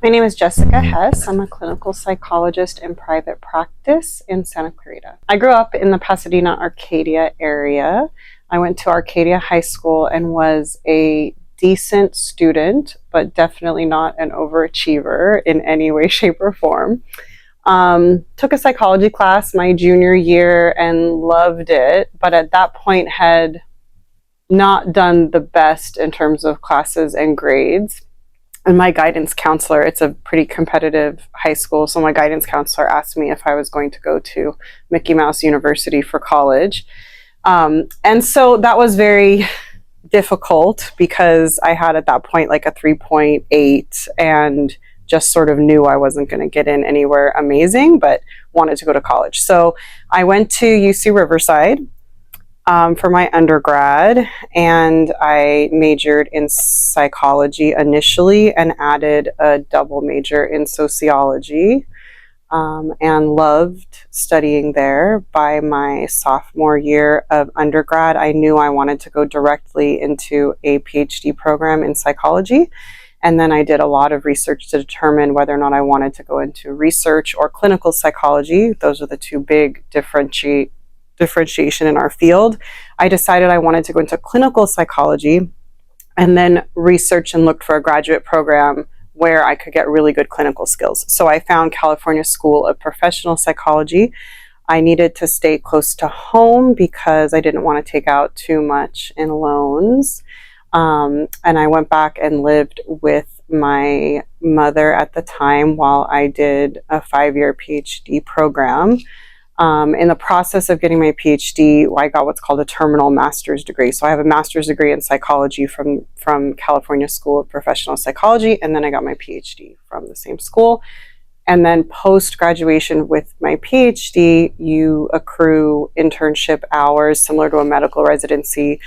My name is Jessica Hess. I'm a clinical psychologist in private practice in Santa Clarita. I grew up in the Pasadena, Arcadia area. I went to Arcadia High School and was a decent student, but definitely not an overachiever in any way, shape, or form. Took a psychology class my junior year and loved it, but at that point had not done the best in terms of classes and grades. And my guidance counselor, it's a pretty competitive high school, so my guidance counselor asked me if I was going to go to Mickey Mouse University for college. And so that was very difficult because I had at that point like a 3.8 and just sort of knew I wasn't going to get in anywhere amazing, but wanted to go to college. So I went to UC Riverside for my undergrad, and I majored in psychology initially and added a double major in sociology, and loved studying there. By my sophomore year of undergrad, I knew I wanted to go directly into a PhD program in psychology. And then I did a lot of research to determine whether or not I wanted to go into research or clinical psychology. Those are the two big differentiation in our field. I decided I wanted to go into clinical psychology and then research and looked for a graduate program where I could get really good clinical skills. So I found California School of Professional Psychology. I needed to stay close to home because I didn't want to take out too much in loans. And I went back and lived with my mother at the time while I did a 5-year PhD program. In the process of getting my PhD, I got what's called a terminal master's degree. So I have a master's degree in psychology from California School of Professional Psychology, and then I got my PhD from the same school. And then post-graduation with my PhD, you accrue internship hours similar to a medical residency,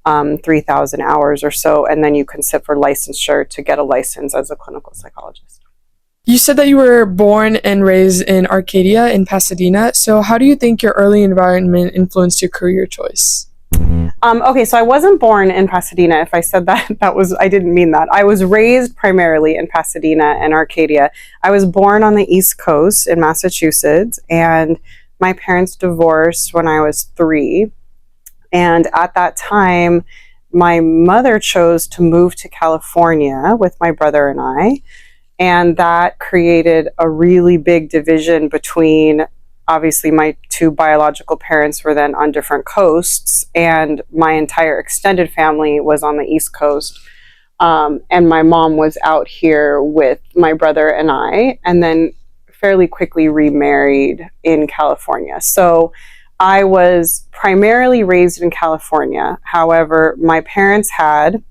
3,000 hours or so, and then you can sit for licensure to get a license as a clinical psychologist. You said that you were born and raised in Arcadia in Pasadena. So how do you think your early environment influenced your career choice? Okay, so I wasn't born in Pasadena. If I said that, I didn't mean that. I was raised primarily in Pasadena and Arcadia. I was born on the East Coast in Massachusetts, and my parents divorced when I was 3. And at that time, my mother chose to move to California with my brother and I. And that created a really big division between, obviously, my 2 biological parents were then on different coasts, and my entire extended family was on the East Coast. And my mom was out here with my brother and I, and then fairly quickly remarried in California. So I was primarily raised in California. However, my parents had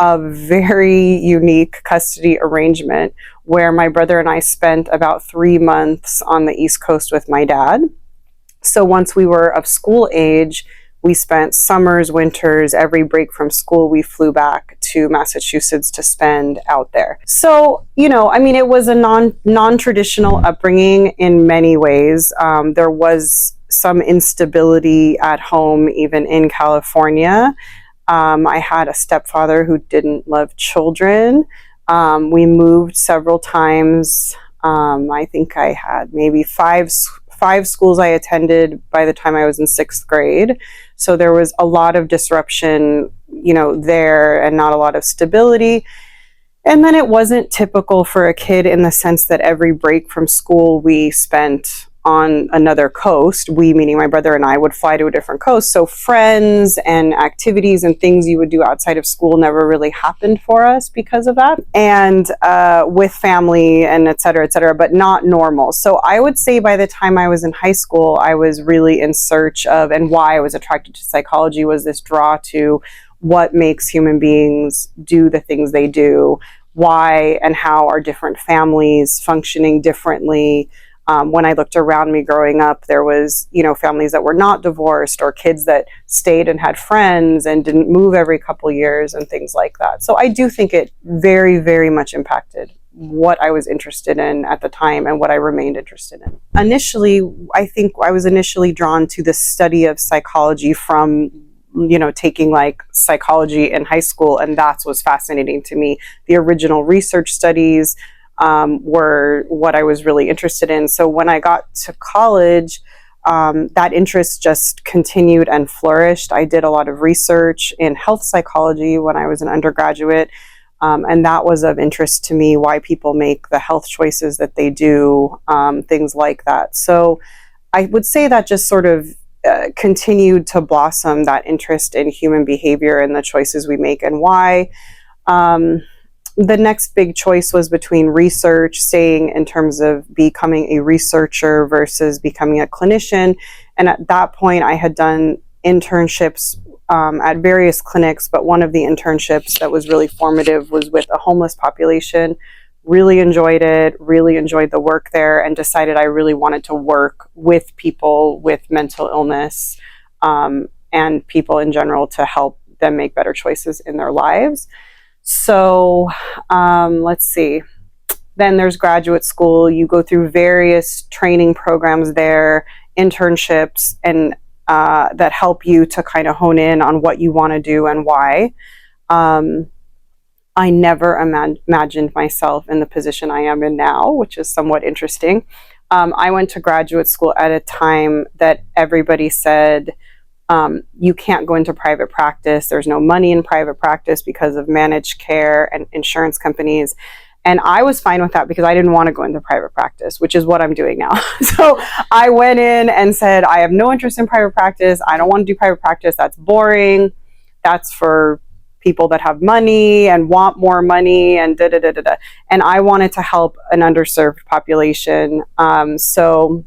a very unique custody arrangement where my brother and I spent about 3 months on the East Coast with my dad. So once we were of school age, we spent summers, winters, every break from school, we flew back to Massachusetts to spend out there. So, it was a non-traditional upbringing in many ways. There was some instability at home, even in California. I had a stepfather who didn't love children. We moved several times. I think I had maybe five schools I attended by the time I was in 6th grade. So there was a lot of disruption, there, and not a lot of stability. And then it wasn't typical for a kid in the sense that every break from school we spent on another coast. We, meaning my brother and I, would fly to a different coast. So friends and activities and things you would do outside of school never really happened for us because of that. And with family and et cetera, but not normal. So I would say by the time I was in high school, I was really in search of, and why I was attracted to psychology was this draw to what makes human beings do the things they do, why and how are different families functioning differently. When I looked around me growing up, there was, families that were not divorced, or kids that stayed and had friends and didn't move every couple years and things like that. So I do think it very, very much impacted what I was interested in at the time and what I remained interested in. Initially, I think I was drawn to the study of psychology from taking like psychology in high school, and that's what's fascinating to me. The original research studies were what I was really interested in. So when I got to college, that interest just continued and flourished. I did a lot of research in health psychology when I was an undergraduate, and that was of interest to me, why people make the health choices that they do, things like that. So I would say that just sort of continued to blossom, that interest in human behavior and the choices we make and why. The next big choice was between research, staying in terms of becoming a researcher versus becoming a clinician. And at that point, I had done internships at various clinics, but one of the internships that was really formative was with a homeless population. Really enjoyed it, really enjoyed the work there, and decided I really wanted to work with people with mental illness and people in general to help them make better choices in their lives. So let's see. Then there's graduate school. You go through various training programs there, internships, and that help you to kind of hone in on what you want to do and why. I never imagined myself in the position I am in now, which is somewhat interesting. I went to graduate school at a time that everybody said, you can't go into private practice. There's no money in private practice because of managed care and insurance companies. And I was fine with that because I didn't want to go into private practice, which is what I'm doing now. So I went in and said, I have no interest in private practice. I don't want to do private practice. That's boring. That's for people that have money and want more money and da da da da da. And I wanted to help an underserved population. So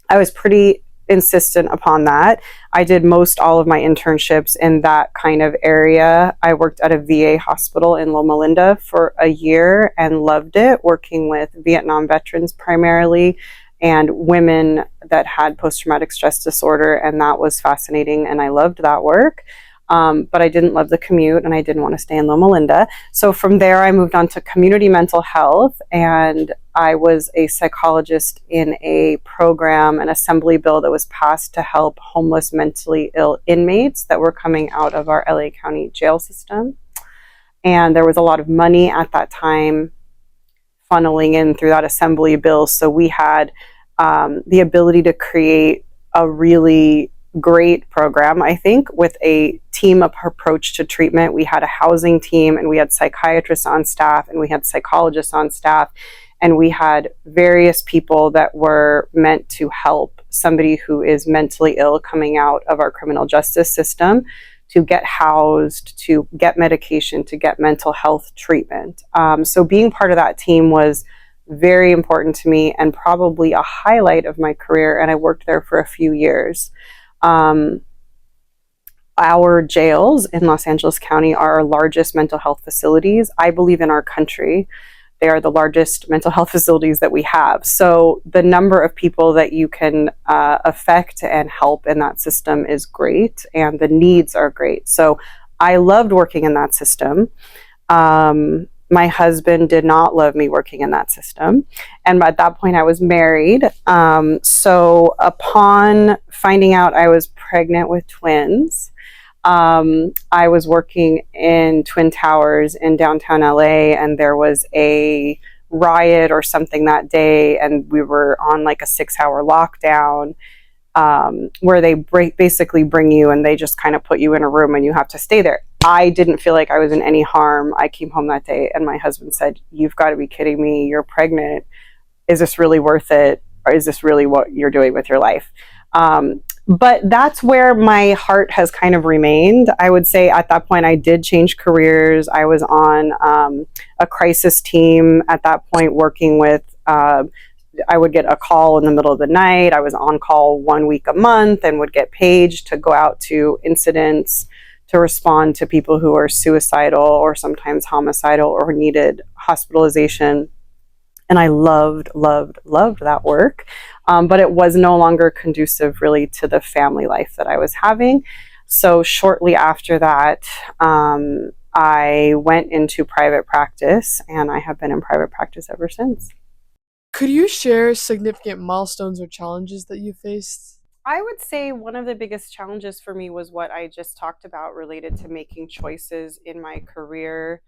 I was pretty insistent upon that. I did most all of my internships in that kind of area. I worked at a VA hospital in Loma Linda for a year and loved it, working with Vietnam veterans primarily and women that had post-traumatic stress disorder, and that was fascinating, and I loved that work. But I didn't love the commute, and I didn't want to stay in Loma Linda. So from there, I moved on to community mental health, and I was a psychologist in a program, an assembly bill that was passed to help homeless mentally ill inmates that were coming out of our LA County jail system. And there was a lot of money at that time funneling in through that assembly bill. So we had the ability to create a really great program, I think, with a team approach to treatment. We had a housing team, and we had psychiatrists on staff, and we had psychologists on staff, and we had various people that were meant to help somebody who is mentally ill coming out of our criminal justice system to get housed, to get medication, to get mental health treatment. So being part of that team was very important to me and probably a highlight of my career, and I worked there for a few years. Our jails in Los Angeles County are our largest mental health facilities, I believe, in our country. They are the largest mental health facilities that we have. So the number of people that you can affect and help in that system is great, and the needs are great. So I loved working in that system. My husband did not love me working in that system. And at that point, I was married. So upon finding out I was pregnant with twins, I was working in Twin Towers in downtown LA, and there was a riot or something that day, and we were on like a 6-hour lockdown, where they basically bring you and they just kind of put you in a room and you have to stay there. I didn't feel like I was in any harm. I came home that day and my husband said, "You've got to be kidding me. You're pregnant. Is this really worth it? Or is this really what you're doing with your life?" But that's where my heart has kind of remained. I would say at that point, I did change careers. I was on a crisis team at that point, working with, I would get a call in the middle of the night. I was on call 1 week a month and would get paged to go out to incidents to respond to people who are suicidal or sometimes homicidal or who needed hospitalization. And I loved that work. But it was no longer conducive really to the family life that I was having. So shortly after that, I went into private practice, and I have been in private practice ever since. Could you share significant milestones or challenges that you faced? I would say one of the biggest challenges for me was what I just talked about related to making choices in my career,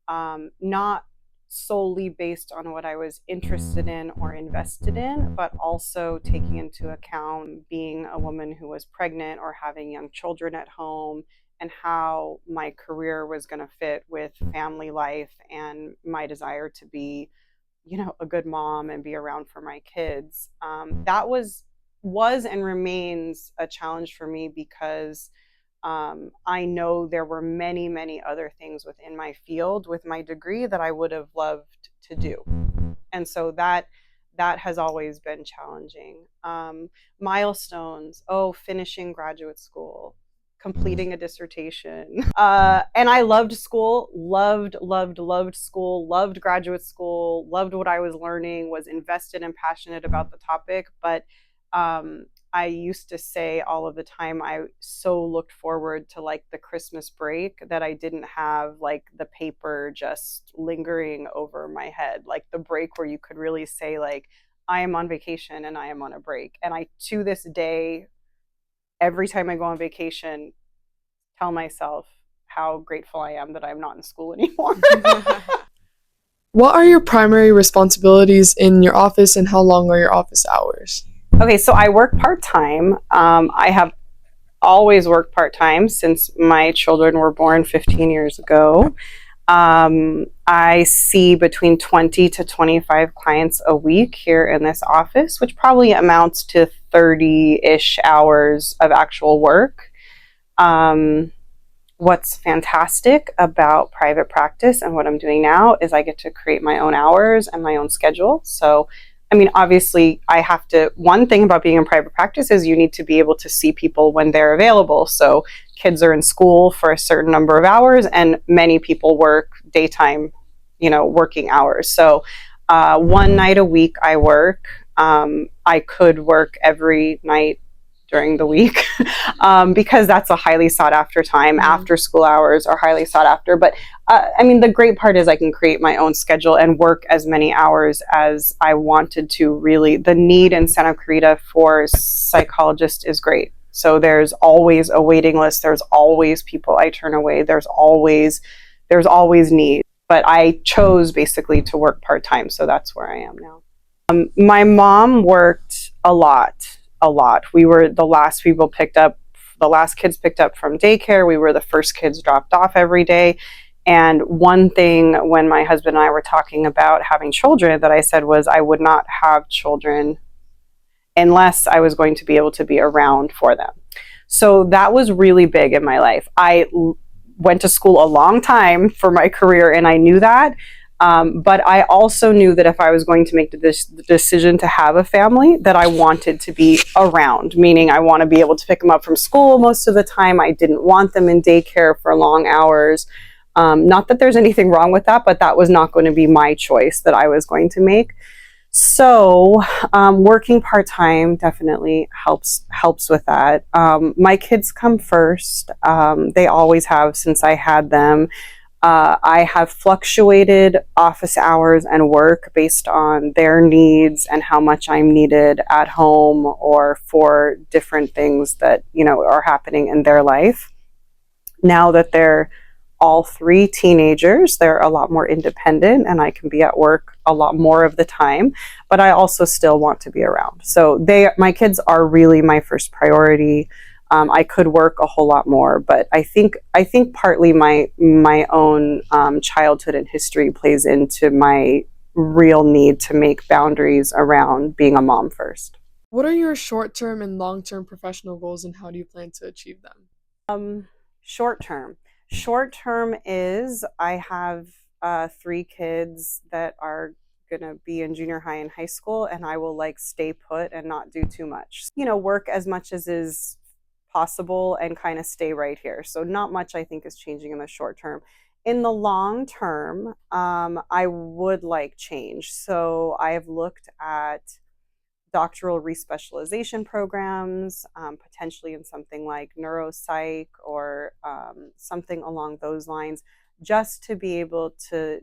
not solely based on what I was interested in or invested in, but also taking into account being a woman who was pregnant or having young children at home and how my career was going to fit with family life and my desire to be, a good mom and be around for my kids. That was and remains a challenge for me because I know there were many, many other things within my field with my degree that I would have loved to do, and so that has always been challenging. Milestones, finishing graduate school, completing a dissertation, and I loved school, loved school, loved graduate school, loved what I was learning, was invested and passionate about the topic, but I used to say all of the time I so looked forward to like the Christmas break that I didn't have like the paper just lingering over my head, like the break where you could really say like I am on vacation and I am on a break. And I, to this day, every time I go on vacation, tell myself how grateful I am that I'm not in school anymore. What are your primary responsibilities in your office and how long are your office hours? Okay, so I work part time. I have always worked part time since my children were born 15 years ago. I see between 20 to 25 clients a week here in this office, which probably amounts to 30-ish hours of actual work. What's fantastic about private practice and what I'm doing now is I get to create my own hours and my own schedule. So, I mean, obviously, one thing about being in private practice is you need to be able to see people when they're available. So, kids are in school for a certain number of hours, and many people work daytime, working hours. So, one night a week I work. I could work every night during the week because that's a highly sought after time. After school hours are highly sought after. But I mean, the great part is I can create my own schedule and work as many hours as I wanted to. Really, the need in Santa Clarita for psychologists is great. So there's always a waiting list. There's always people I turn away. There's always need. But I chose basically to work part time. So that's where I am now. My mom worked a lot. We were the last kids picked up from daycare. We were the first kids dropped off every day. And one thing when my husband and I were talking about having children that I said was I would not have children unless I was going to be able to be around for them. So that was really big in my life. I went to school a long time for my career and I knew that. But I also knew that if I was going to make the decision to have a family, that I wanted to be around, meaning I want to be able to pick them up from school most of the time. I didn't want them in daycare for long hours. Not that there's anything wrong with that, but that was not going to be my choice that I was going to make. So working part-time definitely helps with that. My kids come first. They always have since I had them. I have fluctuated office hours and work based on their needs and how much I'm needed at home or for different things that, are happening in their life. Now that they're all three teenagers, they're a lot more independent and I can be at work a lot more of the time, but I also still want to be around. So my kids are really my first priority. I could work a whole lot more, but I think partly my own childhood and history plays into my real need to make boundaries around being a mom first. What are your short-term and long-term professional goals and how do you plan to achieve them? Short term is I have 3 kids that are gonna be in junior high and high school, and I will stay put and not do too much. Work as much as is possible and kind of stay right here. So not much I think is changing in the short term. In the long term, I would like change. So I have looked at doctoral respecialization programs, potentially in something like neuropsych or something along those lines, just to be able to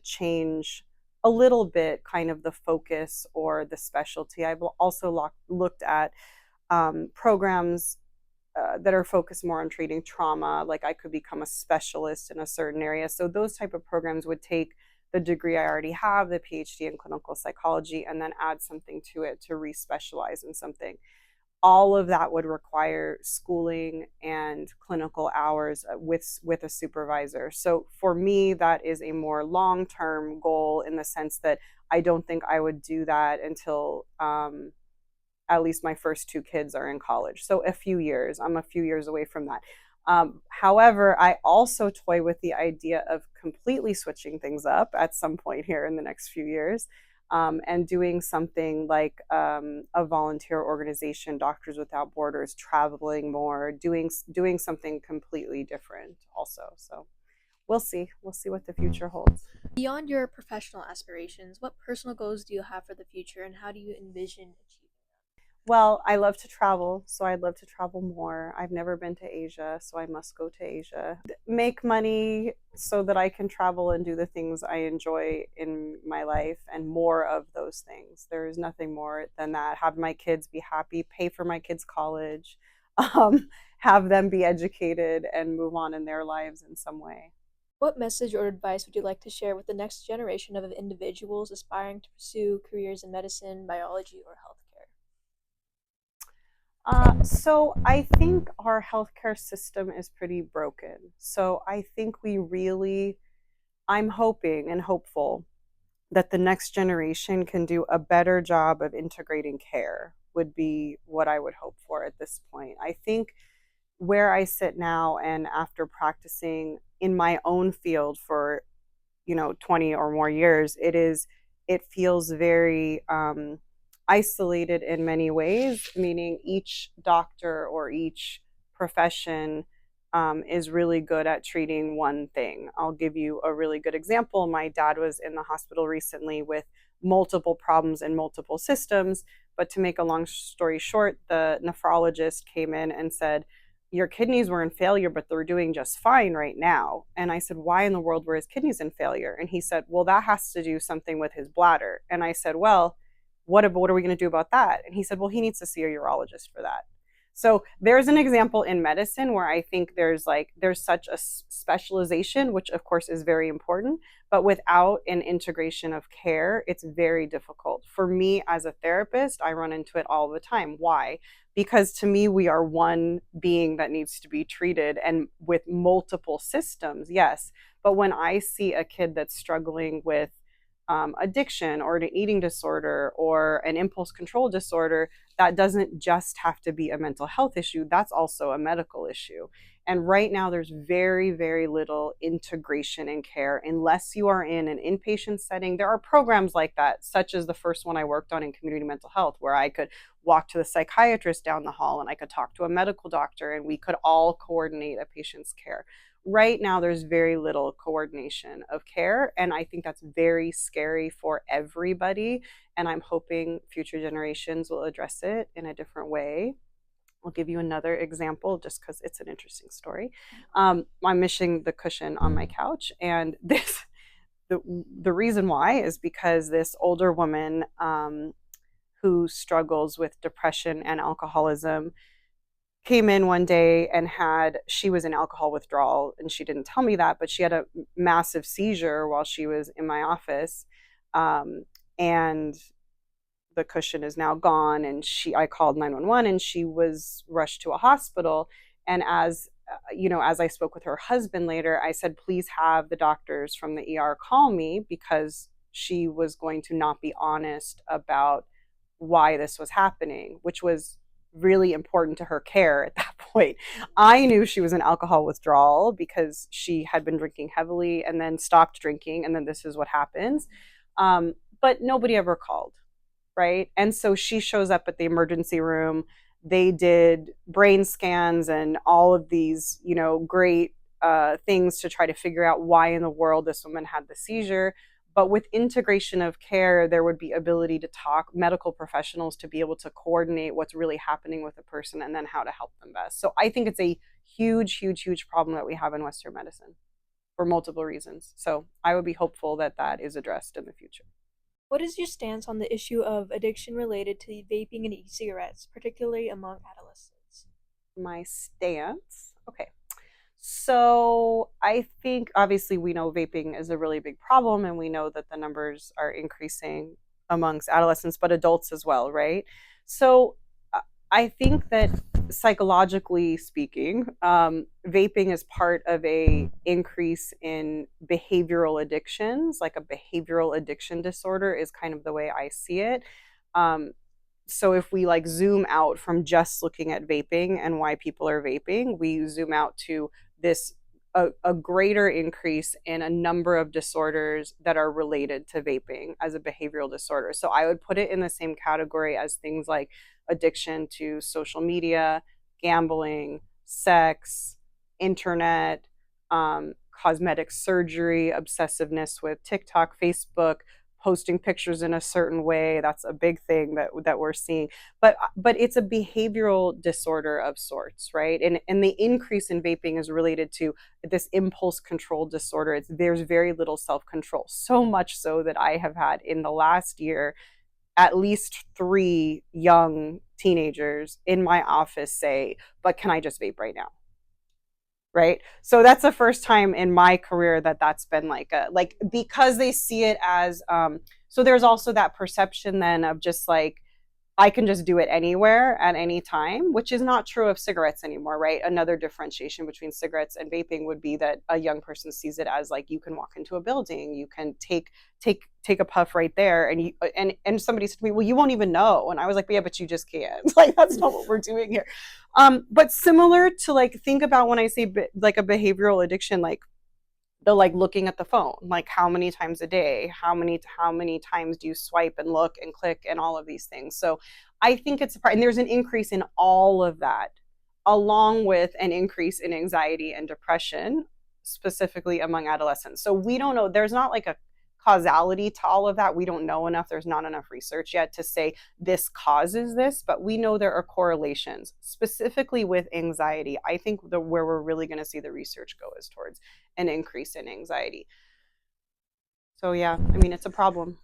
change a little bit kind of the focus or the specialty. I've also looked at programs that are focused more on treating trauma. Like I could become a specialist in a certain area. So those type of programs would take the degree I already have, the PhD in clinical psychology, and then add something to it to re-specialize in something. All of that would require schooling and clinical hours with a supervisor. So for me, that is a more long-term goal in the sense that I don't think I would do that until at least my first two kids are in college. So a few years, I'm a few years away from that. However, I also toy with the idea of completely switching things up at some point here in the next few years, and doing something like a volunteer organization, Doctors Without Borders, traveling more, doing something completely different also. So we'll see. We'll see what the future holds. Beyond your professional aspirations, what personal goals do you have for the future and how do you envision achieving? Well, I love to travel, so I'd love to travel more. I've never been to Asia, so I must go to Asia. Make money so that I can travel and do the things I enjoy in my life and more of those things. There is nothing more than that. Have my kids be happy, pay for my kids' college, have them be educated and move on in their lives in some way. What message or advice would you like to share with the next generation of individuals aspiring to pursue careers in medicine, biology, or healthcare? So I think our healthcare system is pretty broken. So I think I'm hoping and hopeful that the next generation can do a better job of integrating care, would be what I would hope for at this point. I think where I sit now, and after practicing in my own field for 20 or more years, it feels very isolated in many ways, meaning each doctor or each profession is really good at treating one thing. I'll give you a really good example. My dad was in the hospital recently with multiple problems in multiple systems, but to make a long story short, the nephrologist came in and said, your kidneys were in failure, but they're doing just fine right now. And I said, why in the world were his kidneys in failure? And he said, well, that has to do something with his bladder. And I said, well, what are we going to do about that? And he said, well, he needs to see a urologist for that. So there's an example in medicine where I think there's such a specialization, which of course is very important, but without an integration of care, it's very difficult. For me as a therapist, I run into it all the time. Why? Because to me, we are one being that needs to be treated, and with multiple systems, yes. But when I see a kid that's struggling with addiction or an eating disorder or an impulse control disorder, that doesn't just have to be a mental health issue. That's also a medical issue. And right now, there's very, very little integration in care unless you are in an inpatient setting. There are programs like that, such as the first one I worked on in community mental health, where I could walk to the psychiatrist down the hall and I could talk to a medical doctor and we could all coordinate a patient's care. Right now, there's very little coordination of care, and I think that's very scary for everybody. And I'm hoping future generations will address it in a different way. I'll give you another example just because it's an interesting story. I'm missing the cushion on my couch, and the reason why is because this older woman who struggles with depression and alcoholism came in one day and she was in alcohol withdrawal, and she didn't tell me that, but she had a massive seizure while she was in my office. And the cushion is now gone, and I called 911 and she was rushed to a hospital. And as as I spoke with her husband later, I said, please have the doctors from the ER call me, because she was going to not be honest about why this was happening, which was really important to her care at that point. I knew she was in alcohol withdrawal because she had been drinking heavily and then stopped drinking, and then this is what happens. But nobody ever called, right? And so she shows up at the emergency room. They did brain scans and all of these, great things to try to figure out why in the world this woman had the seizure. But with integration of care, there would be ability to talk, medical professionals to be able to coordinate what's really happening with a person and then how to help them best. So I think it's a huge, huge, huge problem that we have in Western medicine for multiple reasons. So I would be hopeful that that is addressed in the future. What is your stance on the issue of addiction related to vaping and e-cigarettes, particularly among adolescents? My stance. Okay. So I think obviously we know vaping is a really big problem, and we know that the numbers are increasing amongst adolescents, but adults as well, right? So uh, I think that psychologically speaking, vaping is part of a increase in behavioral addictions, like a behavioral addiction disorder is kind of the way I see it. Um, so if we like zoom out from just looking at vaping and why people are vaping, we zoom out to this a greater increase in a number of disorders that are related to vaping as a behavioral disorder. So I would put it in the same category as things like addiction to social media, gambling, sex, internet, cosmetic surgery, obsessiveness with TikTok, Facebook, posting pictures in a certain way. That's a big thing that we're seeing. But it's a behavioral disorder of sorts, right? And the increase in vaping is related to this impulse control disorder. There's very little self-control, so much so that I have had in the last year at least 3 young teenagers in my office say, but can I just vape right now? Right, so that's the first time in my career that that's been like because they see it as so there's also that perception then of just like I can just do it anywhere at any time, which is not true of cigarettes anymore, right? Another differentiation between cigarettes and vaping would be that a young person sees it as like you can walk into a building, you can take a puff right there, and and somebody said to me, "Well, you won't even know," and I was like, "Yeah, but you just can't. Like that's not what we're doing here." But similar to like think about when I say like a behavioral addiction, like the like looking at the phone, like how many times a day, how many times do you swipe and look and click and all of these things. So I think it's a part, and there's an increase in all of that, along with an increase in anxiety and depression, specifically among adolescents. So we don't know, there's not like a causality to all of that. We don't know enough. There's not enough research yet to say this causes this, but we know there are correlations, specifically with anxiety. I think where we're really going to see the research go is towards an increase in anxiety. So yeah, I mean, it's a problem.